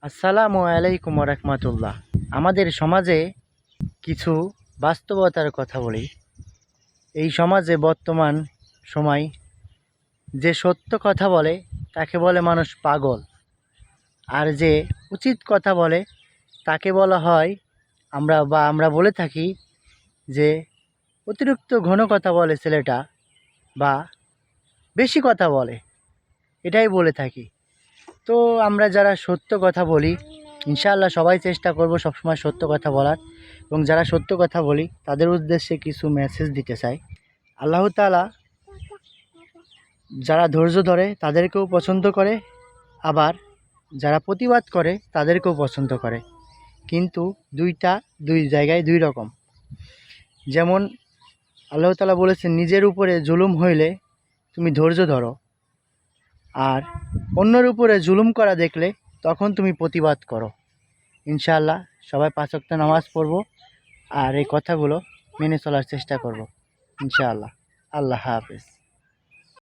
আসসালামু আলাইকুম রহমতুল্লাহ। আমাদের সমাজে কিছু বাস্তবতার কথা বলি। এই সমাজে বর্তমান সময় যে সত্য কথা বলে তাকে বলে মানুষ পাগল, আর যে উচিত কথা বলে তাকে বলা হয় আমরা বলে থাকি যে অতিরিক্ত ঘন কথা বলে ছেলেটা, বা বেশি কথা বলে, এটাই বলে থাকি। তো আমরা যারা সত্য কথা বলি, ইনশাআল্লাহ সবাই চেষ্টা করব সবসময় সত্য কথা বলার, এবং যারা সত্য কথা বলি তাদের উদ্দেশ্যে কিছু মেসেজ দিতে চাই। আল্লাহ তাআলা যারা ধৈর্য ধরে তাদেরকেও পছন্দ করে, আবার যারা প্রতিবাদ করে তাদেরকেও পছন্দ করে, কিন্তু দুই জায়গায় দুই রকম। যেমন আল্লাহ তাআলা বলেছেন, নিজের উপরে জুলুম হইলে তুমি ধৈর্য ধরো, আর অন্যের উপরে জুলুম করা দেখলে তখন তুমি প্রতিবাদ করো। ইনশাআল্লাহ সবাই 5 ওয়াক্ত নামাজ পড়ব, আর এই কথাগুলো মেনে চলার চেষ্টা করব ইনশাআল্লাহ। আল্লাহ হাফেজ।